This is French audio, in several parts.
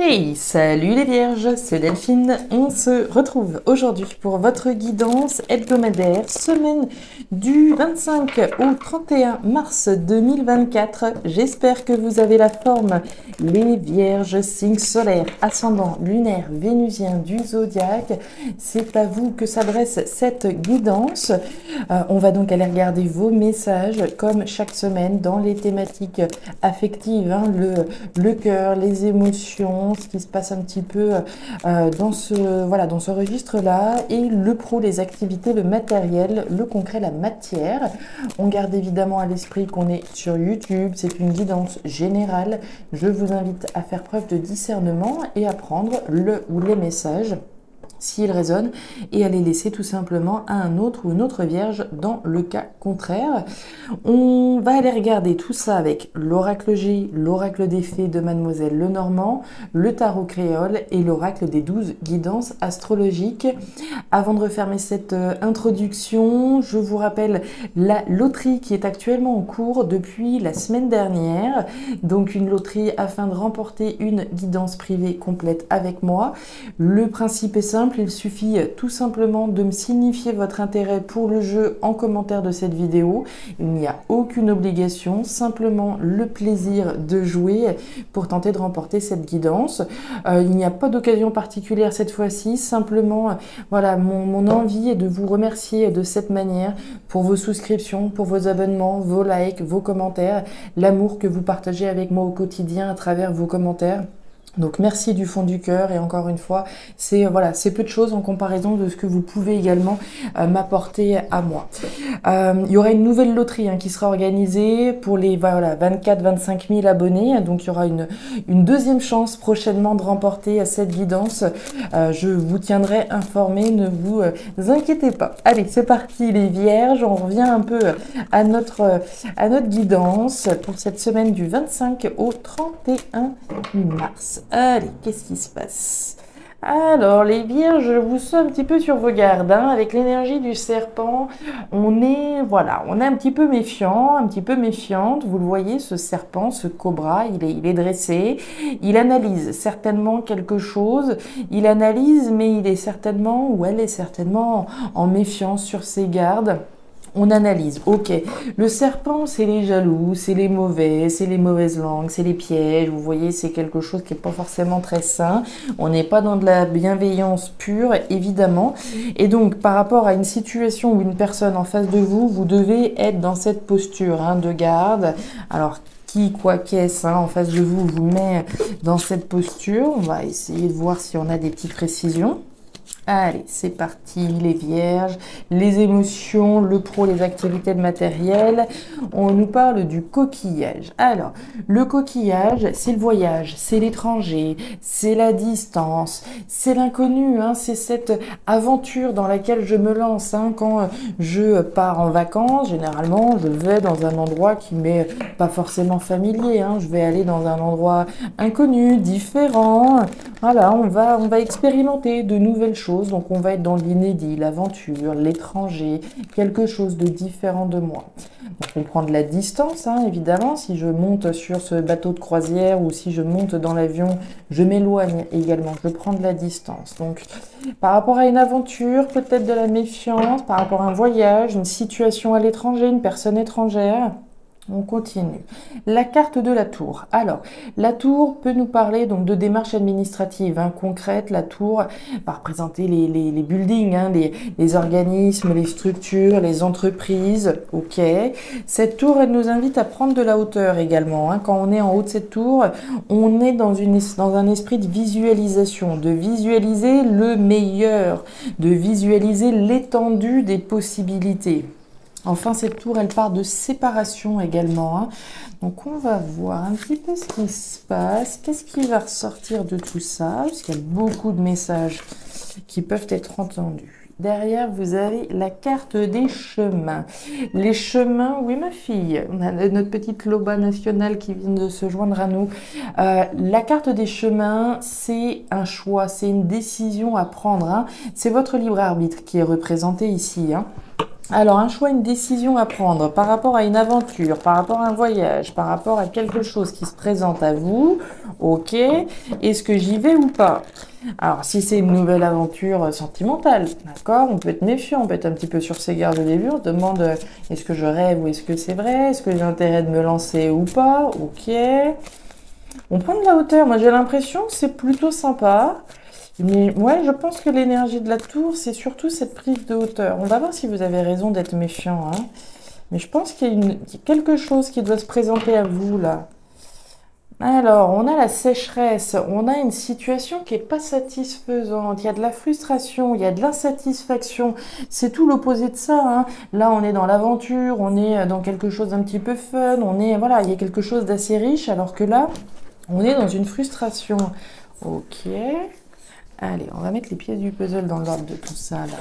Hey, salut les vierges, c'est Delphine. On se retrouve aujourd'hui pour votre guidance hebdomadaire, semaine du 25 au 31 mars 2024. J'espère que vous avez la forme. Les vierges, signe solaire, ascendant, lunaire, vénusien du zodiaque. C'est à vous que s'adresse cette guidance. On va donc aller regarder vos messages comme chaque semaine dans les thématiques affectives, hein, le cœur, les émotions, ce qui se passe un petit peu dans ce registre-là, et le pro, les activités, le matériel, le concret, la matière. On garde évidemment à l'esprit qu'on est sur YouTube, c'est une guidance générale. Je vous invite à faire preuve de discernement et à prendre le ou les messages s'il résonne, et à les laisser tout simplement à un autre ou une autre vierge dans le cas contraire. On va aller regarder tout ça avec l'oracle J, l'oracle des fées de Mademoiselle Lenormand, le tarot créole et l'oracle des 12 guidances astrologiques. Avant de refermer cette introduction, je vous rappelle la loterie qui est actuellement en cours depuis la semaine dernière. Donc une loterie afin de remporter une guidance privée complète avec moi. Le principe est simple. Il suffit tout simplement de me signifier votre intérêt pour le jeu en commentaire de cette vidéo. Il n'y a aucune obligation, simplement le plaisir de jouer pour tenter de remporter cette guidance. Il n'y a pas d'occasion particulière cette fois-ci, simplement voilà, mon envie est de vous remercier de cette manière pour vos souscriptions, pour vos abonnements, vos likes, vos commentaires, l'amour que vous partagez avec moi au quotidien à travers vos commentaires. Donc merci du fond du cœur, et encore une fois, c'est peu de choses en comparaison de ce que vous pouvez également m'apporter à moi. Il y aura une nouvelle loterie qui sera organisée pour les 24-25 000 abonnés. Donc il y aura une deuxième chance prochainement de remporter cette guidance. Je vous tiendrai informé, ne vous inquiétez pas. Allez, c'est parti les vierges, on revient un peu à notre guidance pour cette semaine du 25 au 31 mars. Allez, qu'est-ce qui se passe? Alors, les vierges, je vous suis un petit peu sur vos gardes, avec l'énergie du serpent. On est un petit peu méfiant, un petit peu méfiante. Vous le voyez, ce serpent, ce cobra, il est dressé. Il analyse certainement quelque chose. Il analyse, mais il est certainement, ou elle est certainement en méfiance sur ses gardes. On analyse, ok, le serpent c'est les jaloux, c'est les mauvais, c'est les mauvaises langues, c'est les pièges, vous voyez, c'est quelque chose qui n'est pas forcément très sain, on n'est pas dans de la bienveillance pure, évidemment, et donc par rapport à une situation ou une personne en face de vous, vous devez être dans cette posture de garde. Alors, qui, quoi, qu'est-ce en face de vous vous met dans cette posture? On va essayer de voir si on a des petites précisions. Allez, c'est parti, les vierges, les émotions, le pro, les activités de matériel. On nous parle du coquillage. Alors, le coquillage, c'est le voyage, c'est l'étranger, c'est la distance, c'est l'inconnu, c'est cette aventure dans laquelle je me lance. Quand je pars en vacances, généralement, je vais dans un endroit qui m'est pas forcément familier. Je vais aller dans un endroit inconnu, différent. Voilà, on va expérimenter de nouvelles choses. Donc on va être dans l'inédit, l'aventure, l'étranger, quelque chose de différent de moi. Donc on prend de la distance, évidemment. Si je monte sur ce bateau de croisière ou si je monte dans l'avion, je m'éloigne également, je prends de la distance. Donc par rapport à une aventure, peut-être de la méfiance, par rapport à un voyage, une situation à l'étranger, une personne étrangère. On continue. La carte de la tour. Alors, la tour peut nous parler donc de démarches administratives concrètes. La tour va représenter les buildings, les organismes, les structures, les entreprises. Ok. Cette tour, elle nous invite à prendre de la hauteur également. Quand on est en haut de cette tour, on est dans un esprit de visualisation, de visualiser le meilleur, de visualiser l'étendue des possibilités. Enfin, cette tour, elle part de séparation également. Donc, on va voir un petit peu ce qui se passe. Qu'est-ce qui va ressortir de tout ça? Parce qu'il y a beaucoup de messages qui peuvent être entendus. Derrière, vous avez la carte des chemins. Les chemins, oui ma fille, on a notre petite Loba nationale qui vient de se joindre à nous. La carte des chemins, c'est un choix, c'est une décision à prendre. C'est votre libre arbitre qui est représenté ici. Alors, un choix, une décision à prendre par rapport à une aventure, par rapport à un voyage, par rapport à quelque chose qui se présente à vous. Ok, est-ce que j'y vais ou pas? Alors, si c'est une nouvelle aventure sentimentale, d'accord, on peut être méfiant, on peut être un petit peu sur ses gardes au début, on se demande est-ce que je rêve ou est-ce que c'est vrai? Est-ce que j'ai intérêt de me lancer ou pas? Ok. On prend de la hauteur, moi j'ai l'impression que c'est plutôt sympa. Mais ouais, je pense que l'énergie de la tour, c'est surtout cette prise de hauteur. On va voir si vous avez raison d'être méfiant, hein. Mais je pense qu'il y a quelque chose qui doit se présenter à vous, là. Alors, on a la sécheresse, on a une situation qui n'est pas satisfaisante, il y a de la frustration, il y a de l'insatisfaction, c'est tout l'opposé de ça, hein. Là, on est dans l'aventure, on est dans quelque chose d'un petit peu fun, voilà, il y a quelque chose d'assez riche, alors que là, on est dans une frustration. Ok. Allez, on va mettre les pièces du puzzle dans l'ordre de tout ça, là.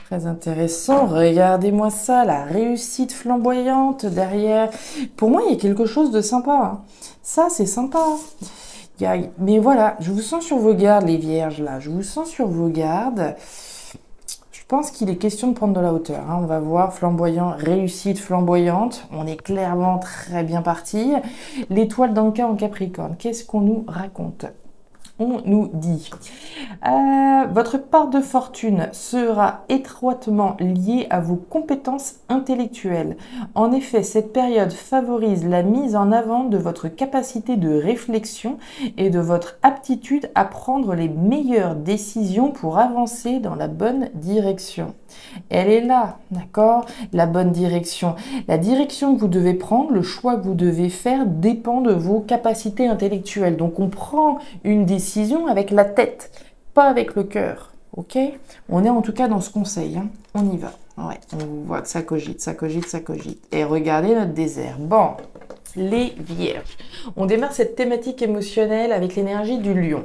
Très intéressant. Regardez-moi ça, la réussite flamboyante derrière. Pour moi, il y a quelque chose de sympa, hein. Ça, c'est sympa. Mais voilà, je vous sens sur vos gardes, les vierges, là. Je vous sens sur vos gardes. Je pense qu'il est question de prendre de la hauteur, hein. On va voir, flamboyant, réussite flamboyante. On est clairement très bien parti. L'étoile d'Anka en Capricorne, qu'est-ce qu'on nous raconte? On nous dit votre part de fortune sera étroitement liée à vos compétences intellectuelles. En effet, cette période favorise la mise en avant de votre capacité de réflexion et de votre aptitude à prendre les meilleures décisions pour avancer dans la bonne direction. Elle est là, d'accord? La bonne direction. La direction que vous devez prendre, le choix que vous devez faire dépend de vos capacités intellectuelles. Donc on prend une décision avec la tête, pas avec le cœur, ok? On est en tout cas dans ce conseil, hein. On y va. Ouais, on voit que ça cogite, ça cogite, ça cogite. Et regardez notre désert. Bon, les vierges. On démarre cette thématique émotionnelle avec l'énergie du lion.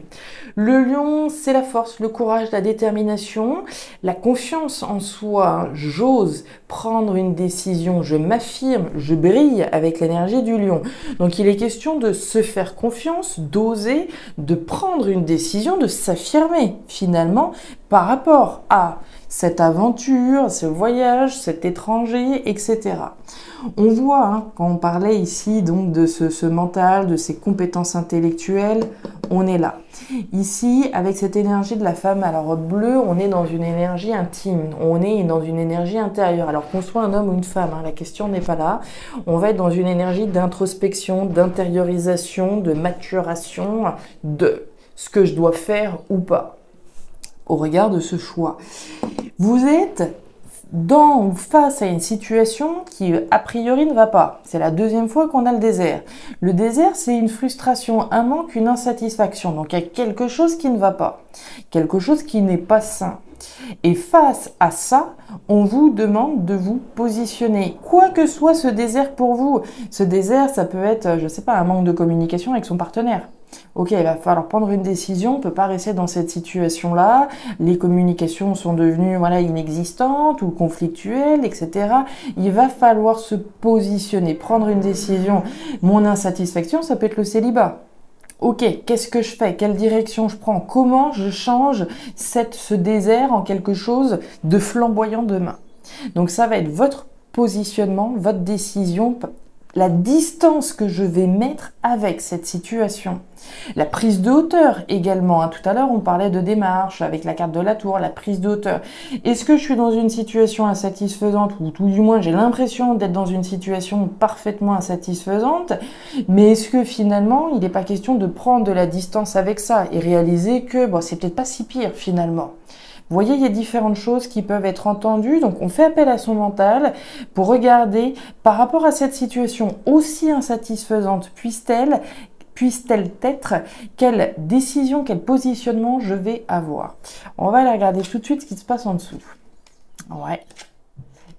Le lion, c'est la force, le courage, la détermination, la confiance en soi. J'ose prendre une décision, je m'affirme, je brille avec l'énergie du lion. Donc il est question de se faire confiance, d'oser, de prendre une décision, de s'affirmer finalement par rapport à cette aventure, ce voyage, cet étranger, etc. On voit, hein, quand on parlait ici donc de ce mental, de ces compétences intellectuelles, on est là. Ici, avec cette énergie de la femme à la robe bleue, on est dans une énergie intime, on est dans une énergie intérieure. Alors qu'on soit un homme ou une femme, hein, la question n'est pas là. On va être dans une énergie d'introspection, d'intériorisation, de maturation, de ce que je dois faire ou pas, au regard de ce choix. Vous êtes face à une situation qui, a priori, ne va pas. C'est la deuxième fois qu'on a le désert. Le désert, c'est une frustration, un manque, une insatisfaction. Donc, il y a quelque chose qui ne va pas. Quelque chose qui n'est pas sain. Et face à ça, on vous demande de vous positionner. Quoi que soit ce désert pour vous. Ce désert, ça peut être, je sais pas, un manque de communication avec son partenaire. Ok, il va falloir prendre une décision, on ne peut pas rester dans cette situation-là, les communications sont devenues inexistantes ou conflictuelles, etc. Il va falloir se positionner, prendre une décision. Mon insatisfaction, ça peut être le célibat. Ok, qu'est-ce que je fais? Quelle direction je prends? Comment je change ce désert en quelque chose de flamboyant demain? Donc ça va être votre positionnement, votre décision, la distance que je vais mettre avec cette situation. La prise de hauteur également, hein. Tout à l'heure, on parlait de démarche avec la carte de la tour, la prise de hauteur. Est-ce que je suis dans une situation insatisfaisante ou tout du moins j'ai l'impression d'être dans une situation parfaitement insatisfaisante, mais est-ce que finalement, il n'est pas question de prendre de la distance avec ça et réaliser que c'est peut-être pas si pire finalement? Vous voyez, il y a différentes choses qui peuvent être entendues, donc on fait appel à son mental pour regarder par rapport à cette situation aussi insatisfaisante puisse-t-elle être, quelle décision, quel positionnement je vais avoir. On va aller regarder tout de suite ce qui se passe en dessous. Ouais.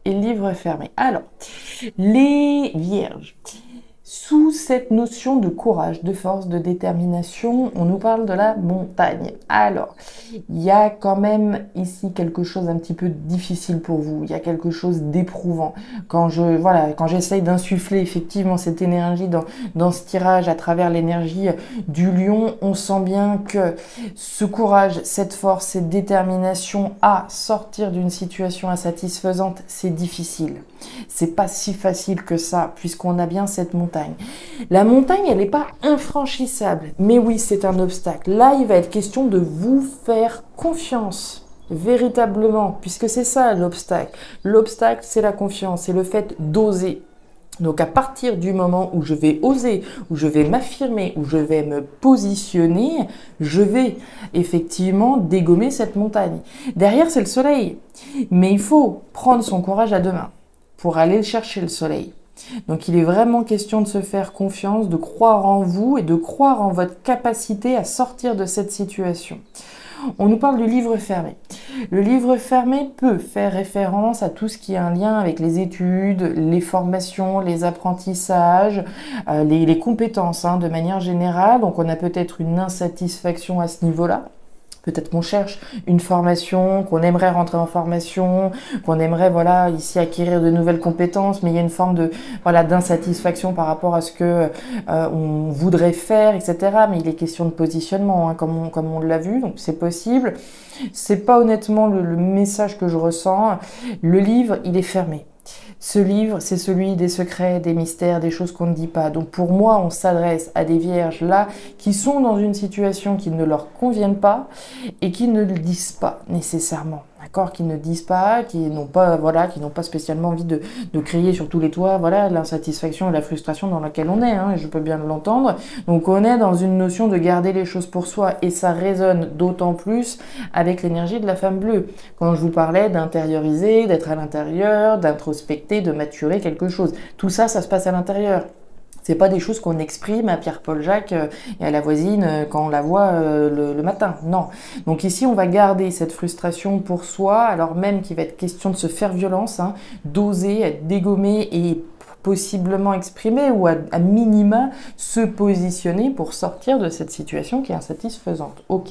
Et le livre est fermé. Alors, les vierges. Sous cette notion de courage, de force, de détermination, on nous parle de la montagne. Alors, il y a quand même ici quelque chose un petit peu difficile pour vous. Il y a quelque chose d'éprouvant. Quand j'essaye d'insuffler effectivement cette énergie dans ce tirage à travers l'énergie du lion, on sent bien que ce courage, cette force, cette détermination à sortir d'une situation insatisfaisante, c'est difficile. C'est pas si facile que ça, puisqu'on a bien cette montagne. La montagne, elle n'est pas infranchissable, mais oui, c'est un obstacle. Là, il va être question de vous faire confiance, véritablement, puisque c'est ça l'obstacle. L'obstacle, c'est la confiance, c'est le fait d'oser. Donc à partir du moment où je vais oser, où je vais m'affirmer, où je vais me positionner, je vais effectivement dégommer cette montagne. Derrière, c'est le soleil. Mais il faut prendre son courage à deux mains pour aller le chercher, le soleil. Donc il est vraiment question de se faire confiance, de croire en vous et de croire en votre capacité à sortir de cette situation. On nous parle du livre fermé. Le livre fermé peut faire référence à tout ce qui a un lien avec les études, les formations, les apprentissages, les compétences de manière générale. Donc on a peut-être une insatisfaction à ce niveau-là. Peut-être qu'on cherche une formation, qu'on aimerait rentrer en formation, qu'on aimerait ici acquérir de nouvelles compétences, mais il y a une forme de d'insatisfaction par rapport à ce que on voudrait faire, etc. Mais il est question de positionnement, comme on l'a vu, donc c'est possible. C'est pas honnêtement le message que je ressens. Le livre, il est fermé. Ce livre, c'est celui des secrets, des mystères, des choses qu'on ne dit pas. Donc pour moi, on s'adresse à des vierges là qui sont dans une situation qui ne leur convienne pas et qui ne le disent pas nécessairement. D'accord, qui ne disent pas, qui n'ont pas spécialement envie de crier sur tous les toits, l'insatisfaction et la frustration dans laquelle on est, et je peux bien l'entendre. Donc on est dans une notion de garder les choses pour soi et ça résonne d'autant plus avec l'énergie de la femme bleue. Quand je vous parlais d'intérioriser, d'être à l'intérieur, d'introspecter, de maturer quelque chose, tout ça, ça se passe à l'intérieur. C'est pas des choses qu'on exprime à Pierre-Paul Jacques et à la voisine quand on la voit le matin. Non. Donc ici, on va garder cette frustration pour soi, alors même qu'il va être question de se faire violence, d'oser être dégommé et possiblement exprimer ou à minima se positionner pour sortir de cette situation qui est insatisfaisante. Ok.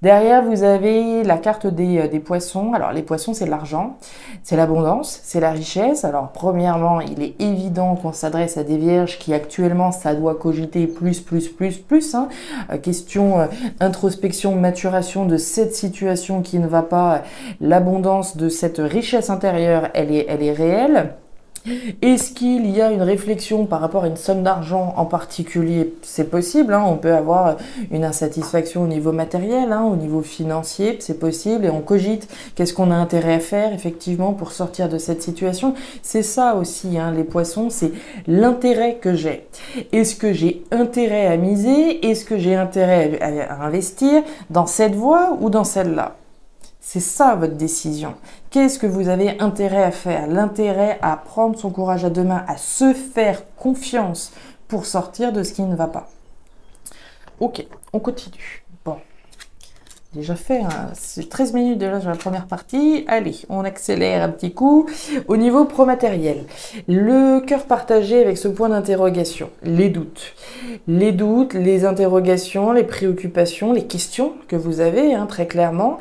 Derrière, vous avez la carte des poissons. Alors, les poissons, c'est l'argent, c'est l'abondance, c'est la richesse. Alors, premièrement, il est évident qu'on s'adresse à des vierges qui, actuellement, ça doit cogiter plus. Question introspection, maturation de cette situation qui ne va pas. L'abondance de cette richesse intérieure, elle est réelle. Est-ce qu'il y a une réflexion par rapport à une somme d'argent en particulier? C'est possible, on peut avoir une insatisfaction au niveau matériel, au niveau financier, c'est possible, et on cogite qu'est-ce qu'on a intérêt à faire effectivement pour sortir de cette situation. C'est ça aussi, les poissons, c'est l'intérêt que j'ai. Est-ce que j'ai intérêt à miser? Est-ce que j'ai intérêt à investir dans cette voie ou dans celle-là? C'est ça votre décision. Qu'est-ce que vous avez intérêt à faire? L'intérêt à prendre son courage à deux mains, à se faire confiance pour sortir de ce qui ne va pas. Ok, on continue. Bon, déjà fait, c'est 13 minutes déjà sur la première partie. Allez, on accélère un petit coup. Au niveau pro-matériel, le cœur partagé avec ce point d'interrogation, les doutes, les interrogations, les préoccupations, les questions que vous avez, très clairement.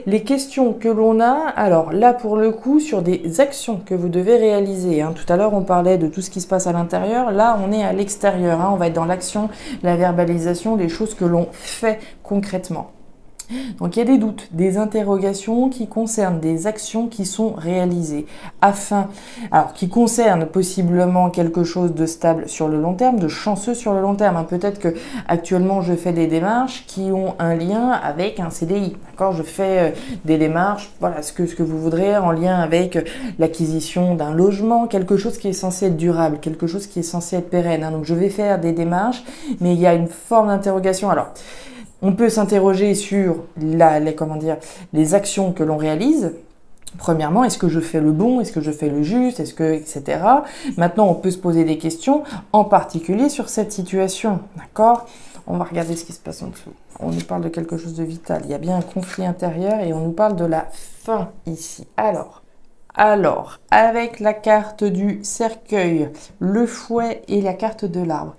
Les questions que l'on a, alors là pour le coup, sur des actions que vous devez réaliser. Tout à l'heure, on parlait de tout ce qui se passe à l'intérieur. Là, on est à l'extérieur. On va être dans l'action, la verbalisation, les choses que l'on fait concrètement. Donc il y a des doutes, des interrogations qui concernent des actions qui sont réalisées qui concernent possiblement quelque chose de stable sur le long terme, de chanceux sur le long terme. Peut-être que actuellement je fais des démarches qui ont un lien avec un CDI. D'accord, je fais des démarches, ce que vous voudrez en lien avec l'acquisition d'un logement, quelque chose qui est censé être durable, quelque chose qui est censé être pérenne. Donc je vais faire des démarches, mais il y a une forme d'interrogation. Alors, on peut s'interroger sur les actions que l'on réalise. Premièrement, est-ce que je fais le bon? Est-ce que je fais le juste? Etc. Maintenant, on peut se poser des questions, en particulier sur cette situation. D'accord? On va regarder ce qui se passe en dessous. On nous parle de quelque chose de vital. Il y a bien un conflit intérieur et on nous parle de la fin ici. Alors, Alors, avec la carte du cercueil, le fouet et la carte de l'arbre.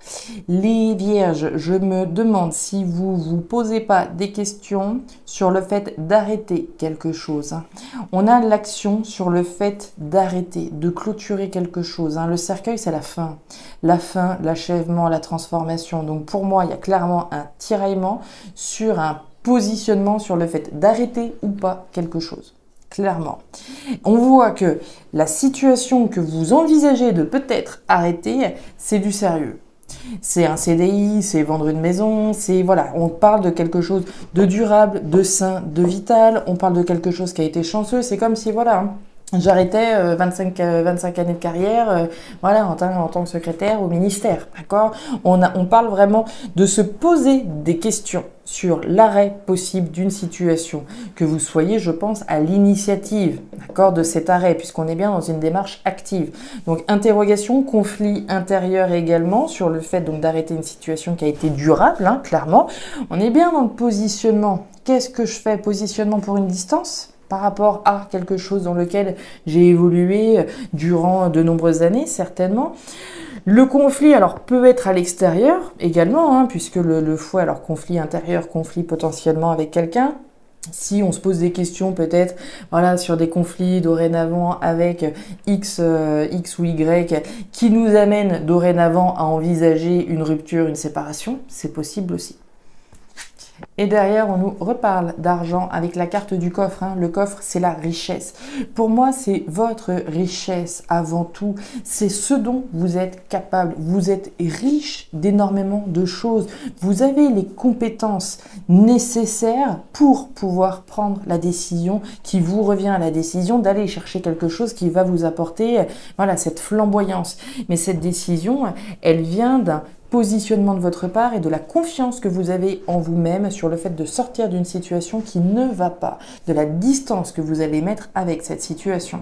Les vierges, je me demande si vous vous posez pas des questions sur le fait d'arrêter quelque chose. On a l'action sur le fait d'arrêter, de clôturer quelque chose. Le cercueil, c'est la fin, l'achèvement, la transformation. Donc pour moi, il y a clairement un tiraillement sur un positionnement sur le fait d'arrêter ou pas quelque chose. Clairement. On voit que la situation que vous envisagez de peut-être arrêter, c'est du sérieux. C'est un CDI, c'est vendre une maison, c'est voilà, on parle de quelque chose de durable, de sain, de vital, on parle de quelque chose qui a été chanceux, c'est comme si voilà, j'arrêtais 25 années de carrière voilà, en tant que secrétaire au ministère, d'accord? On parle vraiment de se poser des questions sur l'arrêt possible d'une situation, que vous soyez, je pense, à l'initiative, d'accord, de cet arrêt, puisqu'on est bien dans une démarche active. Donc, interrogation, conflit intérieur également, sur le fait donc d'arrêter une situation qui a été durable, clairement. On est bien dans le positionnement. Qu'est-ce que je fais? Positionnement pour une distance par rapport à quelque chose dans lequel j'ai évolué durant de nombreuses années, certainement. Le conflit, alors, peut être à l'extérieur également, puisque le fouet, alors, conflit intérieur, conflit potentiellement avec quelqu'un. Si on se pose des questions peut-être voilà, sur des conflits dorénavant avec X ou Y qui nous amènent dorénavant à envisager une rupture, une séparation, c'est possible aussi. Et derrière, on nous reparle d'argent avec la carte du coffre. Le coffre, c'est la richesse. Pour moi, c'est votre richesse avant tout. C'est ce dont vous êtes capable. Vous êtes riche d'énormément de choses. Vous avez les compétences nécessaires pour pouvoir prendre la décision qui vous revient, la décision d'aller chercher quelque chose qui va vous apporter voilà, cette flamboyance. Mais cette décision, elle vient d'un positionnement de votre part et de la confiance que vous avez en vous-même sur le fait de sortir d'une situation qui ne va pas, de la distance que vous allez mettre avec cette situation.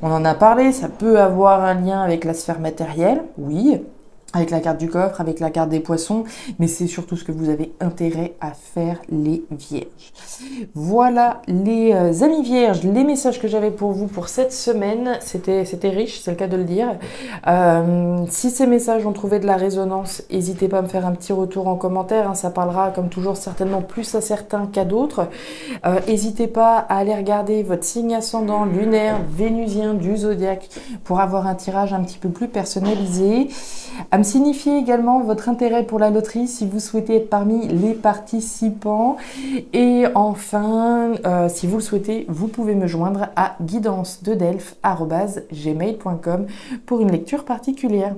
On en a parlé, ça peut avoir un lien avec la sphère matérielle, oui, avec la carte du coffre, avec la carte des poissons, mais c'est surtout ce que vous avez intérêt à faire, les vierges. Voilà les amis vierges, les messages que j'avais pour vous pour cette semaine. C'était riche, c'est le cas de le dire. Si ces messages ont trouvé de la résonance, n'hésitez pas à me faire un petit retour en commentaire. Ça parlera comme toujours certainement plus à certains qu'à d'autres. N'hésitez pas à aller regarder votre signe ascendant, lunaire, vénusien du zodiaque pour avoir un tirage un petit peu plus personnalisé. À me signifier également votre intérêt pour la loterie si vous souhaitez être parmi les participants. Et enfin, si vous le souhaitez, vous pouvez me joindre à guidancededelphes@gmail.com pour une lecture particulière.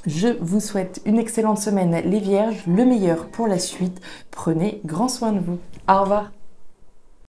Je vous souhaite une excellente semaine, les vierges, le meilleur pour la suite. Prenez grand soin de vous. Au revoir.